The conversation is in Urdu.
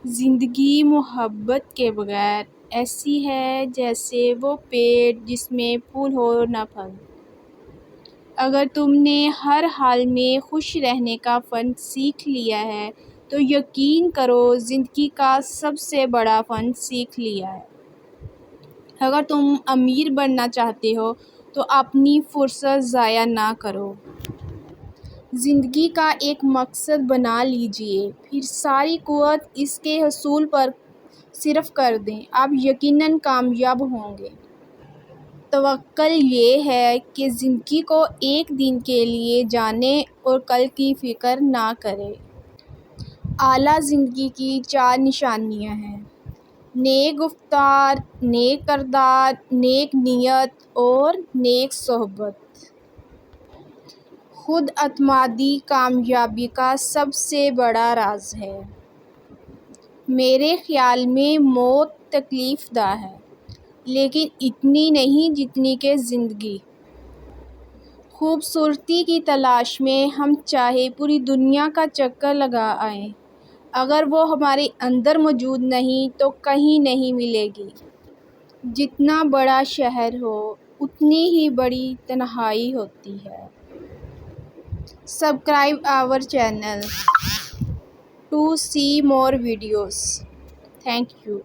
زندگی محبت کے بغیر ایسی ہے جیسے وہ پیڑ جس میں پھول ہو نہ پھل۔ اگر تم نے ہر حال میں خوش رہنے کا فن سیکھ لیا ہے تو یقین کرو زندگی کا سب سے بڑا فن سیکھ لیا ہے۔ اگر تم امیر بننا چاہتے ہو تو اپنی فرصت ضائع نہ کرو۔ زندگی کا ایک مقصد بنا لیجئے، پھر ساری قوت اس کے حصول پر صرف کر دیں، آپ یقیناً کامیاب ہوں گے۔ توکل یہ ہے کہ زندگی کو ایک دن کے لیے جائیں اور کل کی فکر نہ کریں۔ اعلیٰ زندگی کی 4 نشانیاں ہیں: نیک گفتار، نیک کردار، نیک نیت اور نیک صحبت۔ خود اعتمادی کامیابی کا سب سے بڑا راز ہے۔ میرے خیال میں موت تکلیف دہ ہے، لیکن اتنی نہیں جتنی کہ زندگی۔ خوبصورتی کی تلاش میں ہم چاہے پوری دنیا کا چکر لگا آئیں، اگر وہ ہمارے اندر موجود نہیں تو کہیں نہیں ملے گی۔ جتنا بڑا شہر ہو، اتنی ہی بڑی تنہائی ہوتی ہے۔ Subscribe our channel to see more videos. Thank you.